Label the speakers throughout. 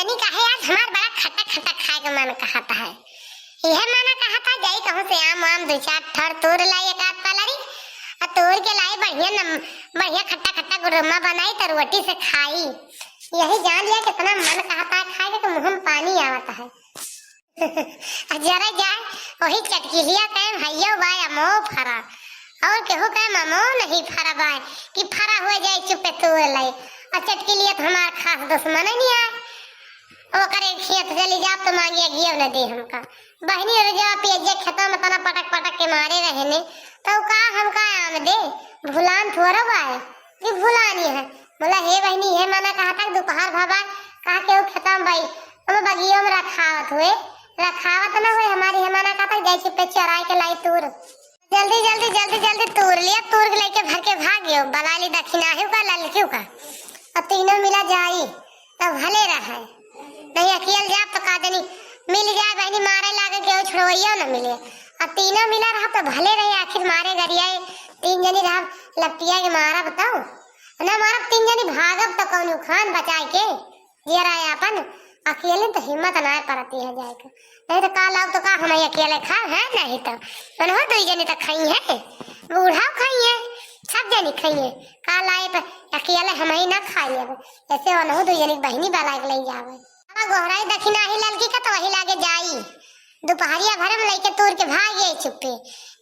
Speaker 1: जानी काहे आज हमार बड़ा खट्टा खट्टा खाए का मन कहता है। यह माना कहा था जाई कहूं से आम आम दो चार थर तोड़ लाई एक आध पालरी और तोड़ के लाई बढ़िया खट्टा खट्टा गुरमा बनाई तो रोटी से खाई। यही जान लिया कितना मन कहता है खाए के मुंह में पानी आवता है। जरा जाए वही चटकिलिया कहे भैया बाय अमो फरा और केहू कहे ममो नहीं फरा बाय कि फरा हो जाए चुपे तोड़ लाई और चटकिलिया तो हमार खास दुश्मन नहीं आए। वो करे खेत चली जा तो मांगिए घी न दे हमका बहनी और जा पिए खेतों में तना पटक पटक के मारे रहने तो का हमका आम दे भुलान थोड़ा बाय कि भुलानी है। बोला हे बहनी हे माना कहा था दोपहर भाबा कहा के वो खेतों में भाई हम बगियों में रखावत ना हुए हमारी हमारा कहा था जैसे पे चराई के लाई तूर जल्दी तूर लिया तूर के लेके भर के भाग गयो बलाली दक्षिणा है का ललकियों का और तीनों मिला जाई तब भले रहा नहीं अकेले जा तो का देनी मिल जाए बहनी मारे लागे के छोड़वैया न मिले और तीनों मिला रहा तो भले रहे आखिर मारे गरिया तीन जनी रहा लपटिया के मारा बताओ ना मारा तीन जनी भागब तो कौन खान बचाए के जरा अपन अकेले तो हिम्मत ना पड़ती है जाए के नहीं तो काल अब तो का हम अकेले खा है नहीं तो मनहो दो जनी तो खाई है बूढ़ा खाई है सब जनी खाई है काल आए पे अकेले हम ही ना खा ले ऐसे मनहो दो जनी बहनी बाला के ले जावे गोहराई दक्षिणा ही ललकी का तो वही लागे जाई दोपहरिया भर में लेके तोड़ के भाग गई चुप्पे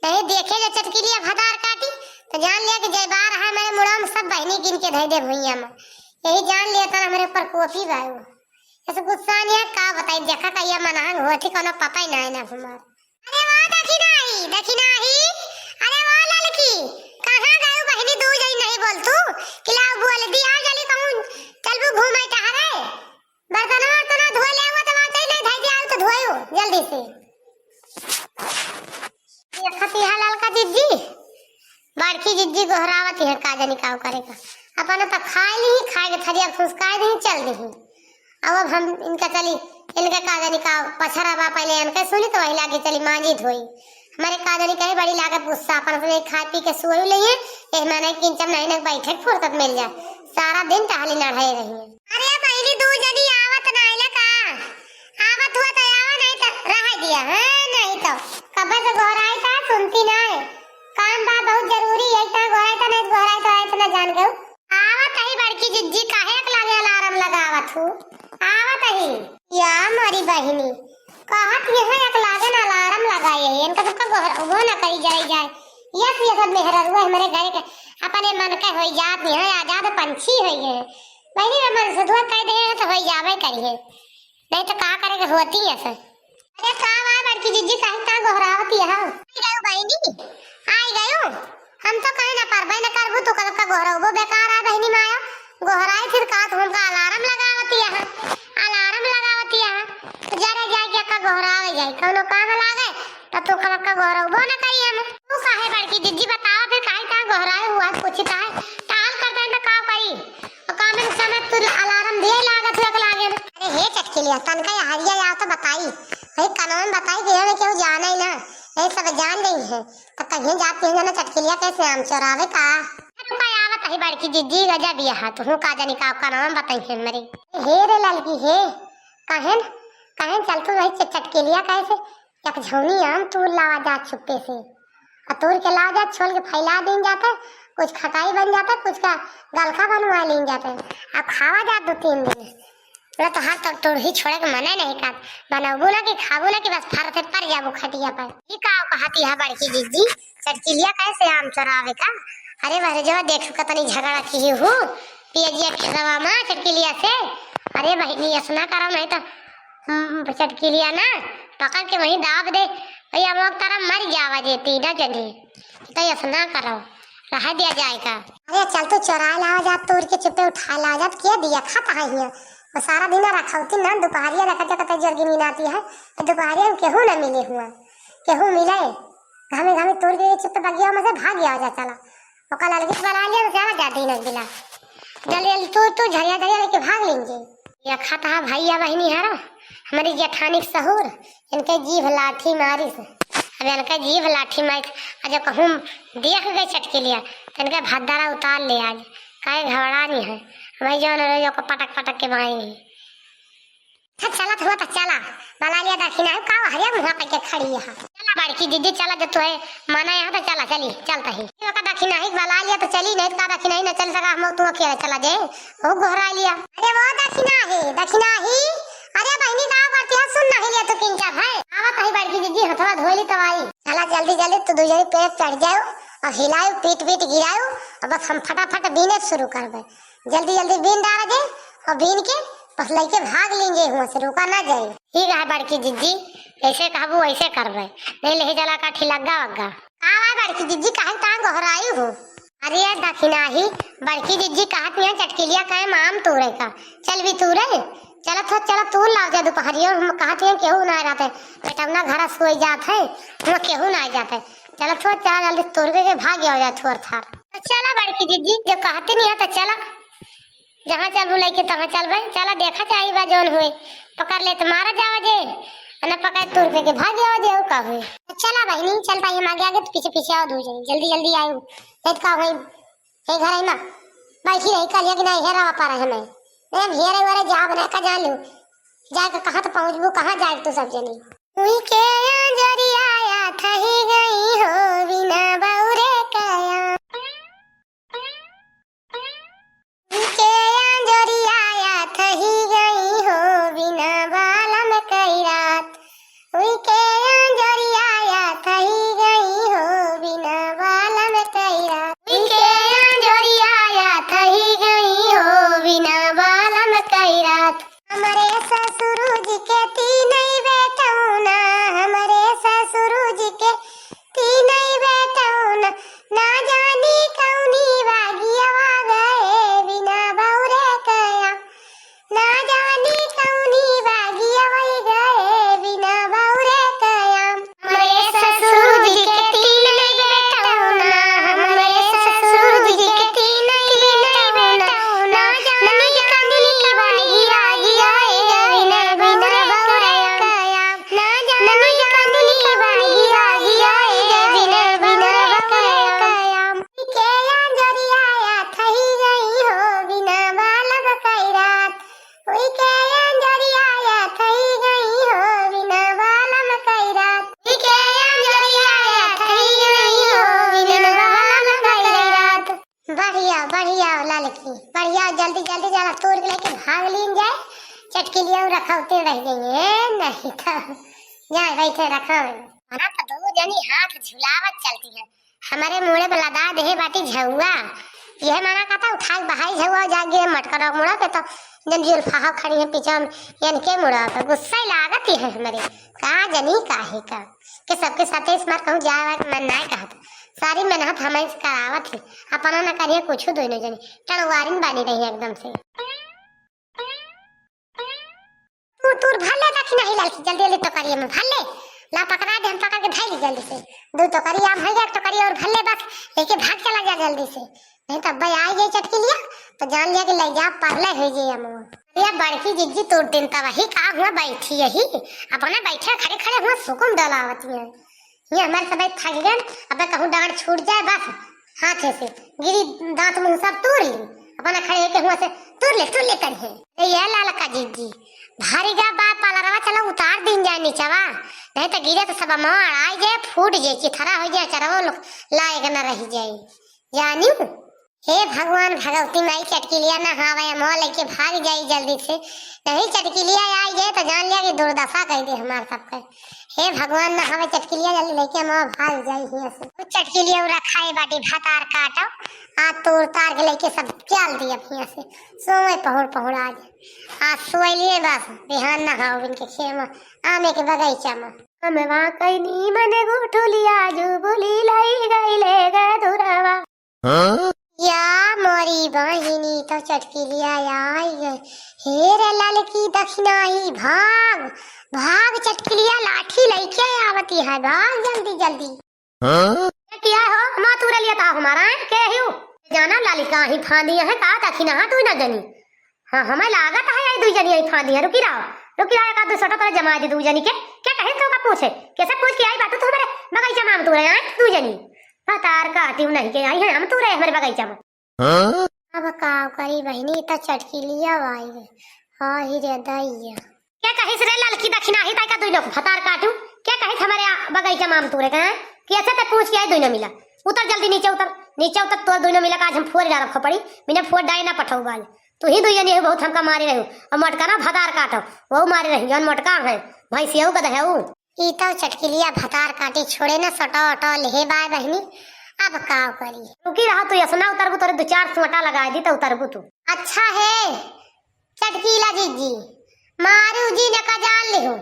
Speaker 1: नहीं देखे जो चटकिलिया भदार काटी तो जान लिया कि जय बार है मेरे मुड़ा में सब बहनी गिन के धै दे भुइया में यही जान लिया था मेरे ऊपर कोफी बायो ऐसे गुस्सा नहीं है का बताई देखा का ये मनांग हो ठीक है ना पता ही ना है ना हमार। अरे वाह दक्षिणा ही अरे वाह ललकी कहां गयो बहनी दू जई नहीं बोल तू किला बोल दी आ जली कहूं चल वो घूमै टहरे बर्तन वर्तन धो ले वो तो बात नहीं धै दिया तो धोयो जल्दी से ये खती हलाल का जिज्जी बड़की जिज्जी गोहरावत है का जानी का करेगा अपन तो खाए ली खाए के थरिया फुसकाए नहीं चल दी अब हम इनका चली इनका का जानी का पछरा बा पहले इनके सुनी तो वही लागे चली मांजी धोई हमारे का जानी कहे बड़ी लागत गुस्सा अपन से खा पी के सोई लिए ए माने किंचम नहीं ना बैठे फुर्सत मिल जाए सारा दिन टहली ना रहे रही। अरे बहनी दू जनी आवत नाइला का आवत हुआ तो आवा नहीं तो रह दिया है नहीं तो कब से गोराई था सुनती ना है काम बा बहुत जरूरी है इतना गोराई था नहीं गोराई तो इतना जान गयो आवत ही बड़की जिज्जी काहे लागे अलार्म लगावत हूं आवत ही या मारी बहनी कहत ये है एक लागन अलार्म लगाए इनका सबका वो ना करी जाए यस ये सब मेहरा हुआ हमारे घर के अपने मन के होई जात नहीं है आजाद पंछी होई है बहनी मन से दुआ कह दे तो होई जावे करिए नहीं तो का करेगा होती है सर। अरे का बा बड़की जिज्जी काहे का गोहरावती है गयो बहनी आई गयो हम तो कहे ना परबे न करबू तो कल का गोहरावो बेकार है बहनी माया गोहराई फिर का तो हमका अलार्म लगावती है तो जरा जाए के का गोहरावे जाए कोनो काम लागे तो कल का गोहरावो न करिए हम तू काहे बड़की जिज्जी बताओ फिर काहे का गोहराए हुआ पूछता है टाल करते न का करी और काम में समय तू अलार्म दे लागत है लागे अरे हे चटकिलिया तन का हरिया या तो बताई भाई कानून बताई कि ये क्यों जाना ही ना ये सब जान नहीं है तो कहीं जाती है ना चटकिलिया कैसे आम चोरावे का आवत है बड़की जिज्जी गजब यह तो हूं का जानी का नाम बताई है मेरी हे रे ललकी हे कहन चल तू वही चटकिलिया कैसे एक झौनी आम तू लावा जा चुप्पे से और तोड़ के ला जा छोल के फैला दें जाता कुछ खटाई बन जाता कुछ का गलखा बनवा लें जाता अब खावा जा 2-3 दिन बोला तो हाथ तक तोड़ ही छोड़े के मना नहीं का बनाबू ना कि खाबू ना कि बस फरते पर जाबू खटिया पर ये का कहती है बड़की जिज्जी चटकिलिया कैसे आम चोरावे का अरे बारे जो देखो कतनी झगड़ा की हूँ पियजिया खेलवा माँ चटकिलिया से अरे बहनी ऐसा करो नहीं तो चटकिलिया ना पकड़ के वहीं दाब दे भैया लोग तारा मर जावा जेती ना जल्दी तो ऐसा करो रह दिया जाएगा। अरे चल तो चोरा लावा जा तोड़ के चुपे उठा ला जा किया दिया खाता है ये और सारा दिन रखा होती ना दोपहरिया रखा जा कतई जर्गी नींद आती है तो दोपहरिया में केहू ना मिले हुआ केहू मिले घामे तोड़ के चुपे बगिया में से भाग गया जा चला और कल अलग बना लिया तो ज्यादा जाती न गिला जल्दी तू झरिया लेके भाग लेंगे ये खाता है भैया बहनी है हमारी जेठानी सहूर इनके जीभ लाठी मारी से अब इनका जीभ लाठी मार आज कहूँ देख गए चटकिलिया तो इनका भद्दारा उतार ले आज काहे घबरा नहीं है भाई जो को पटक के मारेंगे। चला हुआ तो चला बला लिया दक्षिणा है का हरिया मुहा पे खड़ी है। चला बड़की दीदी चला जो तो है माना यहाँ तो चला चली चलता ही का दक्षिणा है बला लिया तो चली नहीं का दक्षिणा ही न चल सका हम तू अकेला चला जाए वो घोरा लिया। अरे वो दक्षिणा ही अरे बहनी का करती है सुन नहीं लिया तो किंचा भाई आवत है बड़की दीदी हथवा धोली तो आई चला जल्दी जल्दी तो दो जनी पेट चढ़ जाओ और हिलाओ पीट पीट गिराओ और बस हम फटाफट बीने शुरू कर दे जल्दी जल्दी बीन डाल दे और बीन के बस लेके भाग लेंगे वहाँ से रुका ना जाए। ठीक है बड़की दीदी ऐसे कहबू ऐसे कर रहे नहीं ले चला का ठिलग्गा वग्गा आवा बड़की दीदी कहे ता गहराई हो। अरे यार दक्षिणा ही बड़की दीदी कहत यहाँ चटकिलिया कहे माम तूरे का चल भी तूरे चला तो चला तू लाओ जा दोपहरिया हम कहते हैं केहू ना रहते बेटवना घर सोई जात है वहाँ केहू ना जाते चला थोड़ा चला जल्दी तोड़ के भाग गया हो जाए थोड़ थार तो चला बड़की दीदी जो कहते नहीं है तो चला जहाँ चल बुलाई के तहाँ चल भाई चला देखा चाहिए बा जोन हुए पकड़ ले तो मारा जाओ जे न पकड़ तोड़ के भाग जाओ जे का हुए तो चला बहनी चल पाई हम आगे आगे तो पीछे पीछे आओ दूर जल्दी जल्दी आयो नहीं का हुई हे घर है ना बैठी रही कल कि नहीं हेरा पा रहे हमें नहीं घेरे वाले जा बना का जान लो जाके कहाँ तो पहुँचबू कहाँ जाए तू सब जनी हुई के अंजरी आया था ही गई हो बिना बौरे कया के अंजरी आया था ही गई हो बिना बालम कई रात हुई के अंजरी आया था ही गई हो बिना बालम कई रात हुई के अंजरी आया था ही गई हो बिना बालम कई रात हमारे ससुर जी के तीन ही बेटौना हमारे ससुर जी के तीन ही बेटौना ना जानी कौनी बागिया गए बिना बौरे कया ना जानी कौनी बागिया गए बिना बौरे कया हमारे ससुर जी के तीन ही बेटौना हमारे ससुर जी के तीन ही बेटौना ना जानी कौनी बागिया गए बिना बौरे कया ना जानी कौनी बागिया गए बिना बौरे कया के अंजरी आया था ही गई हो बिना बालम कई रात हुई के अंजरी आया था ही गई हो बिना बालम कई रात हुई के अंजरी आया था ही गई हो बिना बालम कई रात। बढ़िया बढ़िया लड़की बढ़िया जल्दी जल्दी जरा तोड़ के लेके भाग लीन जाए चटकिलिया रखौते रह गई नहीं तो जाए बैठे रखो ना तो दो जनी हाथ झुलावत चलती है हमारे मुड़े में लदा दे बाटी झुआ यह माना कहता उठा बहाई झुआ जा गिरे मटका मुड़ा पे तो जन जुल्फा खड़ी है पीछे इनके मुड़ा पे गुस्सा लागत ही है हमारे का जनी काहे का के सबके साथ इस बार कहूँ जाए मन ना कहत सारी मेहनत हमें करावत थी अपना न करिए कुछ दोनों जनी टनवारिन बानी रही एकदम से तू भले रखी नहीं लड़की जल्दी जल्दी तो करिए मैं भले ला पकड़ा दे हम पकड़ के भाई जल्दी से दो टोकरी आम है एक टोकरी और भल्ले बस लेके भाग चला जा जल्दी से नहीं तो भाई आ गई चटकी लिया तो जान लिया कि ले जा परले हो जाए हम ये बड़की जिज्जी तोड़ दिन तब वही का हुआ बैठी यही अपना बैठे खड़े खड़े हुआ सुकून डलावत है ये हमारे सब थक गए अब कहूँ डांट छूट जाए बस हाथ से गिरी दांत मुंह सब तोड़ ली अपना खड़े के हुआ से तोड़ ले करिए ये लाल का जिज्जी भारी गा बात पाला चलो उतार दिन जाए नीचवा नहीं तो गिरे तो सब मार आई जाए फूट जाए चिथरा हो जाए चरवा लोग लायक न रह जाए जानी हे भगवान भगवती माई चटकिलिया न हावे मोह लेके भाग जाई जल्दी से नहीं चटकिलिया आई जाए तो जान लिया कि दुर्दशा कह दे हमारे सबके हे भगवान न हावे चटकिलिया जल्दी लेके मोह भाग जाई हिया से चटकिलिया रखाए बाटी भातार काटो आ तोड़ तार के लेके सब चल दिया हिया से सोए पहुड़ आज सोए लिए बस बिहान न हाओ इनके खेम आमे के बगीचा में हमें वहाँ कहीं नी मने गुठुलिया जो बोली लाई गई ले गए दुरावा या मोरी बहिनी तो चटकिलिया आई गई हे रे लड़की दक्षिणाई भाग भाग चटकिलिया लाठी लेके आवती है भाग जल्दी जल्दी क्या हो माँ तू लिया था हमारा के हियो जाना लालिका ही फांदी है का दक्षिणा तू न जनी हाँ हमें लागत है आई दू जनी आई फांदी है रुकी रहा का दो छोटा पर जमा दे दू जनी के क्या कहे तो का पूछे कैसे पूछ के आई बात तू हमारे बगीचा में तू रहे दू जनी तार काटी नहीं के आई है हम तू रहे हमारे बगीचा में अब का करी बहनी तो चटकिलिया आई हां ही रे दैया क्या कहिस रे ललकी दक्षिणा ही ताई का दुइनो फतार काटू क्या कहिस हमारे बगीचा माम तोरे का कैसे तक पूछ के आई दुइनो मिला उतर जल्दी नीचे उतर तो दुइनो मिला का आज हम फोड़ डाल खपड़ी बिना फोड़ डाई ना पठाऊ बाल तू ही दुइया नहीं बहुत हमका मारे रहो और मटका ना भतार काटो वो मारे रही जौन मटका है भैंसिया गधा है ऊ ई तो चटकिलिया भतार काटी छोड़े ना सटो अटो ले बाय बहनी अब का करी रुकी रहा तू यसना उतरबू तोरे दो चार सोटा लगा दी तो उतरबू तू अच्छा है चटकीला जीजी मारू जी ने का जान ले हो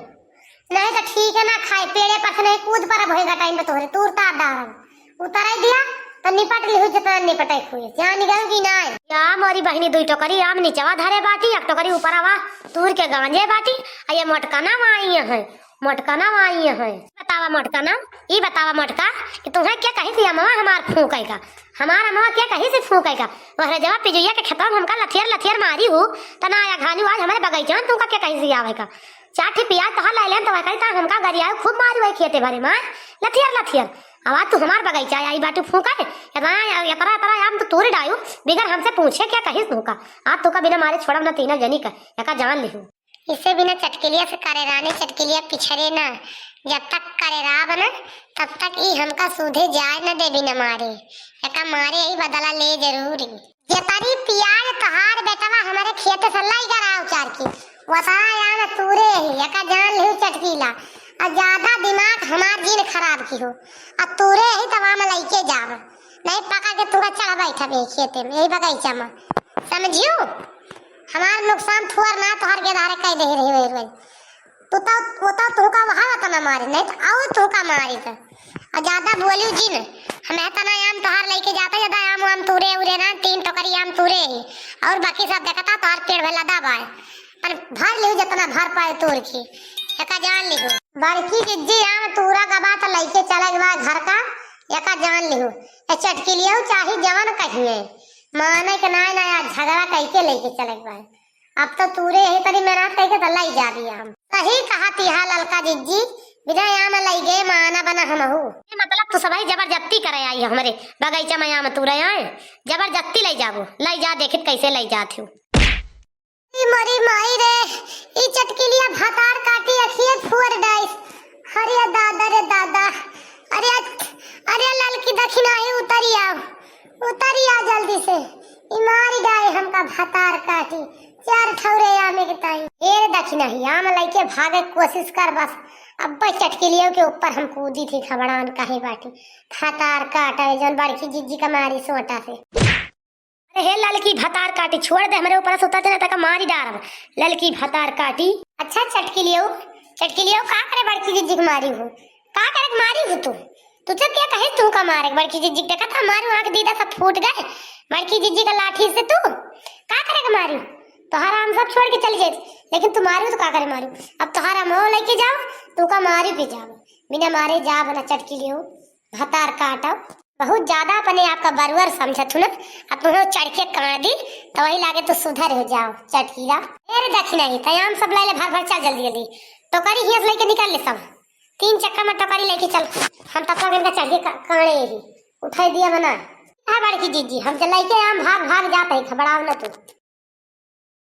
Speaker 1: नहीं तो ठीक है ना खाए पेड़े पर से नहीं कूद पर भएगा टाइम पे तोरे तूरता डार उतराई दिया तो निपट लिहु जतना निपटाई खुए जान गयो कि ना या मोरी बहनी दुई टोकरी आम नीचवा धरे बाटी एक टोकरी ऊपरवा तूर के गांजे बाटी आ ये मटकाना आई है मटकाना आई है बतावा मटकाना ई बतावा मटका कि तुम्हें क्या कही थी अम्मा हमार फूकेगा हमारा अम्मा क्या कही से फूकेगा वहरे जवाब पिजुया के खेतवा हमका लथियर मारी हूं तना आया घानी आज हमारे बगीचा में तुमका क्या कही से आवेगा चाठी पियाज तहा ले लेन तो कही ता हमका गरिया खूब मारी वही खेते भरे मां लथियर आवाज तू हमार बगीचा आई बाटू फूका यतरा आम तो तोरे डायो बिगर हमसे पूछे क्या कही तुमका आप तुका बिना मारे छोड़म ना तीना जनी का एका जान लिहू इसे बिना चटकिलिया से करे रानी चटकिलिया पिछड़े ना जब तक करे राब ना तब तक ई हमका सूधे जाए न दे बिना मारे एका मारे ही बदला ले जरूरी जतारी पियाज तहार बेटवा हमारे खेत से लाई करा उचार की वताया ना तूरे ही एका जान लिहू चटकीला आ ज्यादा दिमाग हमार जीन खराब की हो आ तूरे ही तवा में लइके जाव नहीं पका के तुका चढ़ बैठा बे खेते में यही बगीचा में समझियो हमार नुकसान थोर ना तोहर के धारे कह दे रही है तो तुका वहां तना मारे नहीं तो आओ तुका मारी तो और ज्यादा बोलियो जी न हमें तना आम तोहर लेके जाता ज्यादा आम तूरे उरे ना 3 टोकरी आम तूरे ही और बाकी सब देखता तोहर पेड़ में लदा बाय पर भर लियो जितना भर पाए तोड़ की एका जान लियो बड़की जिज्जी आम तूरा का बात लेके चले गवा घर का एका जान लियो ए चटकी लियो चाहे जवान कहिए माने के ना झगड़ा कह के लेके चले गए अब तो तूरे ही तरी मेहनत कह के तो लाई जा दिया हम सही कहा तिहा ललका जिज्जी बिना आम लाई गए माना बना हम हो मतलब तू सबाई जबरदस्ती करे आई हमारे बगीचा में आम तूरे आए जबरदस्ती लाई जाबो लाई जा देखित कैसे लाई जात हो मरी माई रे ई चटकिलिया भातार काटी अखिए फुर डाइस अरे दादा रे दादा अरे अरे ललकी दक्षिणा ही उतरिया जल्दी से इमारी डाए हमका भातार काटी 4 ठौरे आमे के ताई एर दक्षिणा ही आम लेके भागे कोशिश कर बस अब चटकिलियों के ऊपर हम कूदी थी खबड़ान काहे बाटी भातार काटा जन बड़की जिज्जी का मारी सोटा से अरे हे ललकी भातार काटी छोड़ दे हमारे ऊपर से उतर देना तक मारी डाल ललकी भातार काटी अच्छा चटकिलियों का करे बड़की जिज्जी की मारी हो का करे मारी हो तू तो क्या कहे तू का मारे बड़की जिज्जी देखा था मारू आंख दीदा सब फूट गए बड़की जिज्जी का लाठी से तू का करेगा मारू तोहरा हम सब छोड़ के चली जाए लेकिन तू मारू तो का करे मारू अब तोहरा मोह लेके जाओ तू का मारी पे जाओ बिना मारे जा बना चटकी लियो भातार काटो बहुत ज्यादा अपने आपका बरुअर समझत हूं ना अब तुम्हें चढ़ के काट दी तो वही लागे तो सुधर हो जाओ चटकीला अरे दक्षिणा ही तयाम सब ले भर चल जल्दी टोकरी हियस लेके निकल ले सब 3 चक्कर में टोकरी लेके चल हम तब तक इनका चढ़ के काड़े ही उठाई दिया बना बड़की जीजी हम चलाई के आम भाग जाते हैं खबड़ाव न तू